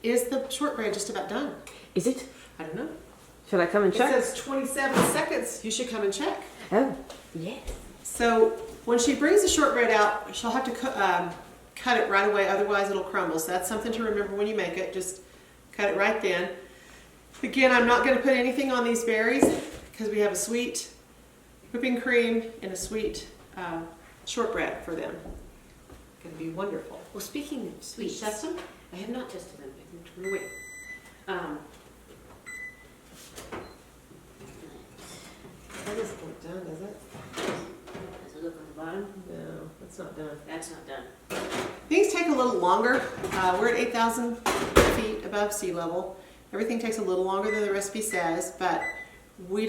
Is the shortbread just about done? Is it? I don't know. Should I come and check? It says 27 seconds. You should come and check. Oh, yes. So when she brings the shortbread out, she'll have to cut it right away, otherwise it'll crumble. So that's something to remember when you make it. Just cut it right then. Again, I'm not going to put anything on these berries because we have a sweet whipping cream and a sweet shortbread for them. It's going to be wonderful. Well, speaking of sweets, Test them? I have not tested them. I can turn away. That doesn't look done, does it? Does it look on the bottom? No, that's not done. That's not done. Things take a little longer. We're at 8,000 feet above sea level. Everything takes a little longer than the recipe says, but we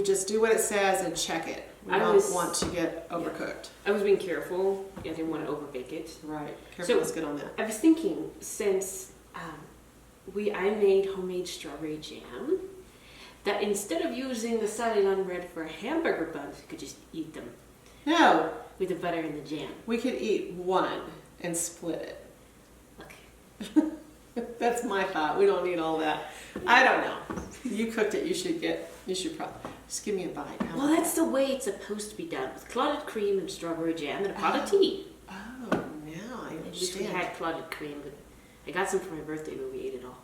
just do what it says and check it. We don't want to get overcooked. I was being careful. I didn't want to overbake it. Right. Careful is good on that. I was thinking, since I made homemade strawberry jam, that instead of using the Sally-Lunn bread for hamburger buns, you could just eat them. No. With the butter and the jam. We could eat one and split it. Okay. That's my thought. We don't need all that. I don't know. You cooked it. You should probably just give me a bite. Well, that's the way it's supposed to be done, with clotted cream and strawberry jam and a pot of tea. Oh, now I I wish understand. we had clotted cream, but I got some for my birthday, but we ate it all.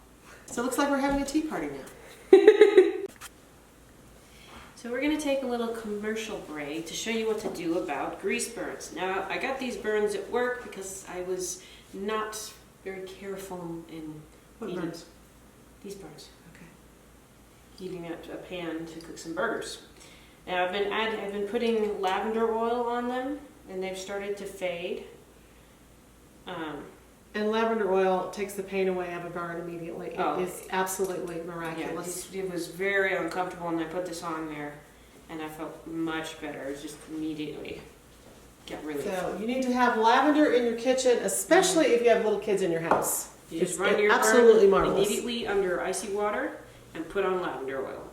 So it looks like we're having a tea party now. So we're going to take a little commercial break to show you what to do about grease burns. Now, I got these burns at work because I was not very careful in What burns? these burns. Okay. Heating up a pan to cook some burgers. Now, I've been putting lavender oil on them, and they've started to fade. And lavender oil takes the pain away of a burn immediately. It Oh. is absolutely Yeah, miraculous. it was very uncomfortable, and I put this on there, and I felt much better. It was just immediately got relief. So you need to have lavender in your kitchen, especially if you have little kids in your house. You just It's run your absolutely burn marvelous. immediately under icy water and put on lavender oil,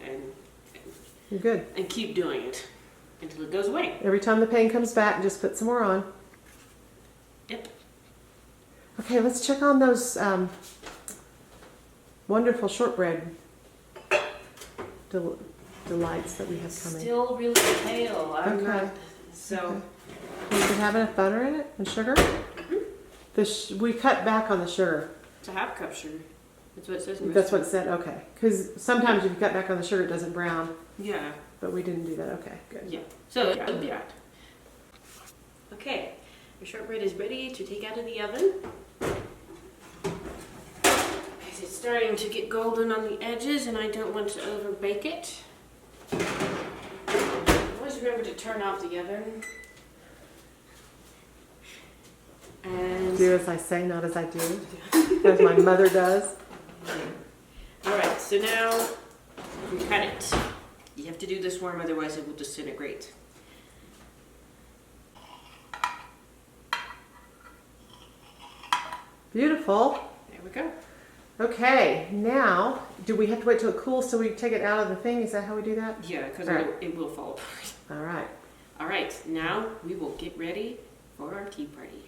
You're good. and keep doing it until it goes away. Every time the pain comes back, just put some more on. Yep. Okay, let's check on those wonderful shortbread delights that we have coming. Still really pale. I'm Okay. not, so Does it have enough butter in it and sugar? We cut back on the sugar. it's a half cup sugar. That's what it says in the That's what it recipe. said. Okay, because sometimes if you cut back on the sugar, it doesn't brown. Yeah. But we didn't do that. Okay, good. Yeah. So it'll be right. Okay. Your shortbread is ready to take out of the oven. Because it's starting to get golden on the edges, and I don't want to overbake it. Always remember to turn off the oven. And Do as I say, not as I do, as my mother does. all right. So now we cut it. You have to do this warm, otherwise it will disintegrate. Beautiful. There we go. Okay, now, do we have to wait till it cools so we take it out of the thing? Is that how we do that? Yeah, because All right. it will fall apart. All right. All right, now we will get ready for our tea party.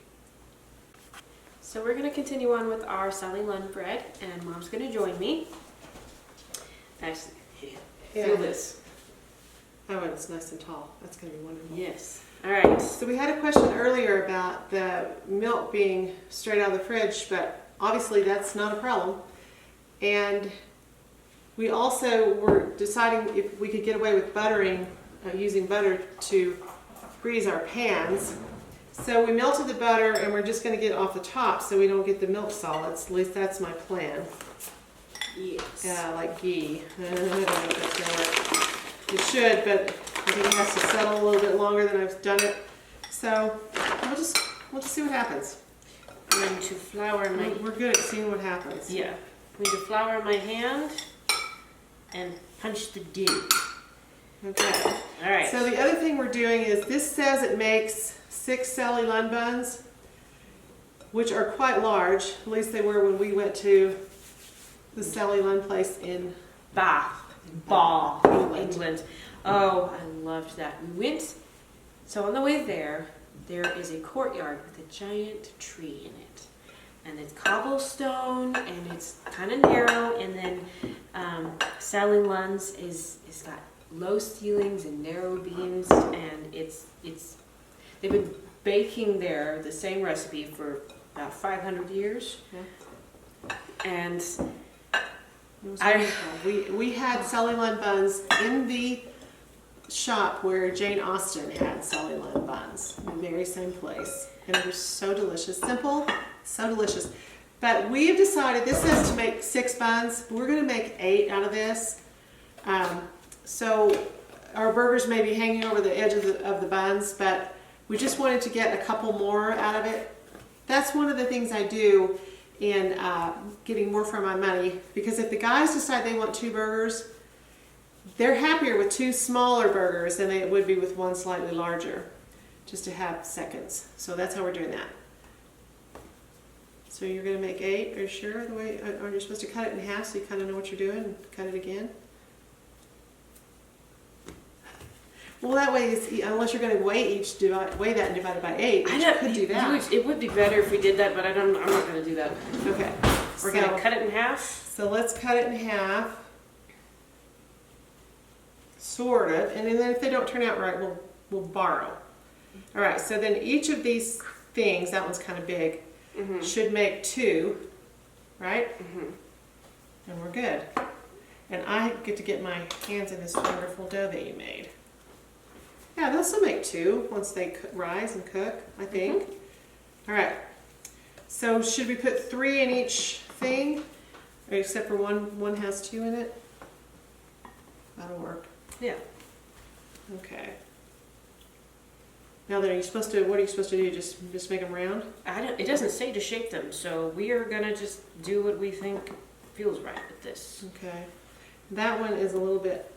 So we're going to continue on with our Sally-Lunn bread, and Mom's going to join me. Actually, feel this. Oh, and it's nice and tall. That's going to be wonderful. Yes. All right. So we had a question earlier about the milk being straight out of the fridge, but obviously that's not a problem. And we also were deciding if we could get away with buttering, using butter to grease our pans. So we melted the butter, and we're just going to get it off the top so we don't get the milk solids. At least that's my plan. Yes. Like ghee. I don't know if that's going to work. It should, but I think it has to settle a little bit longer than I've done it. So we'll just see what happens. I'm going to flour my... We're good at seeing what happens. Yeah. I'm going to flour my hand and punch the dough. Okay. All right. So the other thing we're doing is, this says it makes 6 Sally-Lunn buns, which are quite large. At least they were when we went to the Sally-Lunn place in Bath. England. Oh, I loved that. We went, so on the way there is a courtyard with a giant tree in it. and it's cobblestone, and it's kind of narrow. And then Sally Lunn's is got low ceilings and narrow beams, and they've been baking there the same recipe for about 500 years. Yeah. And we had Sally Lunn buns in the shop where Jane Austen had Sally Lunn buns, in the very same place, and they were so delicious. Simple, so delicious. But we have decided, this says to make 6 buns. We're going to make 8 out of this. So our burgers may be hanging over the edge of the buns, but we just wanted to get a couple more out of it. That's one of the things I do in getting more for my money, because if the guys decide they want 2 burgers, they're happier with 2 smaller burgers than they would be with 1 slightly larger, just to have seconds. So that's how we're doing that. So you're going to make 8, are you sure? Are you supposed to cut it in half so you kind of know what you're doing and cut it again? Well, that way, unless you're going to weigh that and divide it by 8, you could do that. It would be better if we did that, but I'm not going to do that. Okay. We're going to cut it in half. So let's cut it in half. Sort of. And then if they don't turn out right, we'll borrow. All right. So then each of these things, that one's kind of big, should make 2, right? And we're good. And I get to get my hands in this wonderful dough that you made. Yeah, they'll still make 2 once they rise and cook, I think. All right. So should we put 3 in each thing? Or except for one has 2 in it? That'll work. Yeah. Okay. Now then, what are you supposed to do? Just make them round? It doesn't say to shape them, so we are gonna just do what we think feels right with this. Okay. That one is a little bit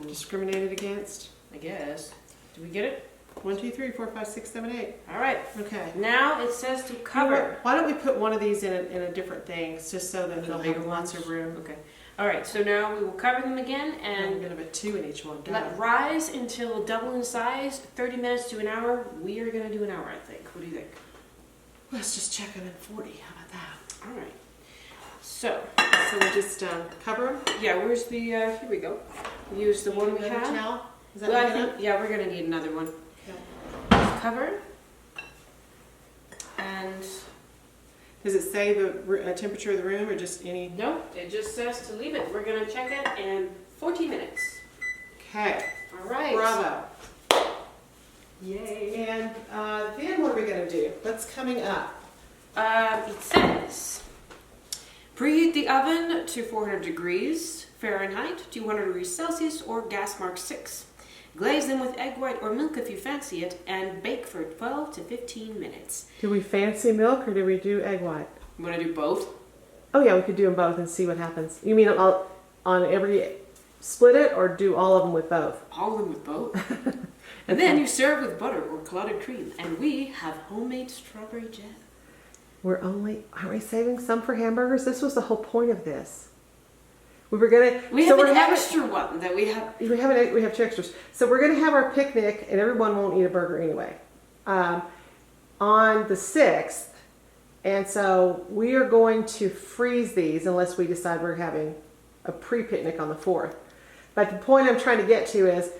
discriminated against. I guess. Do we get it? 1, 2, 3, 4, 5, 6, 7, 8. All right. Okay. Now it says to cover. Why don't we put one of these in a different thing, just so that they'll have lots of room. Okay. All right. So now we will cover them again And and we're gonna put 2 in each one. let rise until double in size. 30 minutes to an hour. We are gonna do an hour, I think. What do you think? Let's just check them in 40. How about that? All right. So we just cover them. yeah, where's the? Here we go. Use the one we Another have. towel? Is that Well, I good think enough? yeah, we're gonna need another one. Okay. Cover. And Does it say the temperature of the room or just any? no, it just says to leave it. We're gonna check it in 14 minutes. Okay. All right. Bravo. Yay. And then what are we going to do? What's coming up? It says preheat the oven to 400 degrees Fahrenheit, 200 degrees Celsius, or gas mark 6. Glaze them with egg white or milk if you fancy it, and bake for 12 to 15 minutes. Do we fancy milk or do we do egg white? I'm gonna do both. Oh yeah, we could do them both and see what happens. You mean on every split it or do all of them with both? All of them with both. And then you serve with butter or clotted cream, and we have homemade strawberry jam. Aren't we saving some for hamburgers? This was the whole point of this. We have an extra one that we have. We have 2 extras. So we're going to have our picnic, and everyone won't eat a burger anyway, on the 6th. And so we are going to freeze these unless we decide we're having a pre-picnic on the 4th. But the point I'm trying to get to is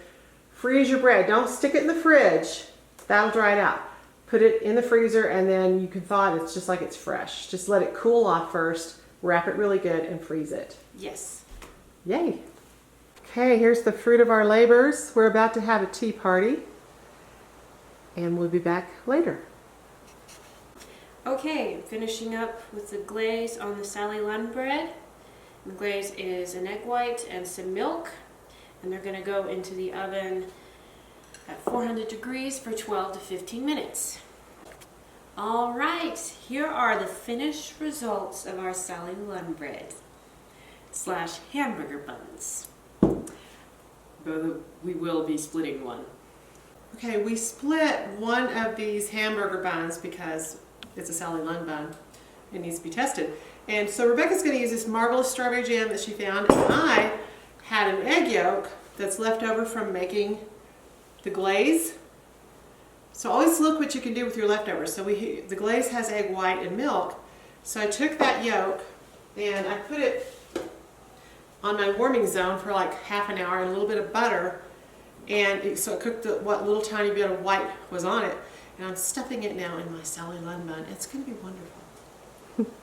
freeze your bread. Don't stick it in the fridge. That'll dry it out. Put it in the freezer, and then you can thaw it. It's just like it's fresh. Just let it cool off first. Wrap it really good and freeze it. Yes. Yay. Okay, here's the fruit of our labors. We're about to have a tea party, and we'll be back later. Okay, I'm finishing up with the glaze on the Sally Lunn bread. The glaze is an egg white and some milk, and they're going to go into the oven at 400 degrees for 12 to 15 minutes. All right, here are the finished results of our Sally Lunn bread / hamburger buns. But we will be splitting one. Okay, we split one of these hamburger buns because it's a Sally Lunn bun. It needs to be tested. And so Rebecca's going to use this marvelous strawberry jam that she found, and I had an egg yolk that's left over from making the glaze. So always look what you can do with your leftovers. So the glaze has egg white and milk. So I took that yolk and I put it on my warming zone for like half an hour and a little bit of butter. And so it cooked what little tiny bit of white was on it. And I'm stuffing it now in my Sally Lunn bun. It's going to be wonderful.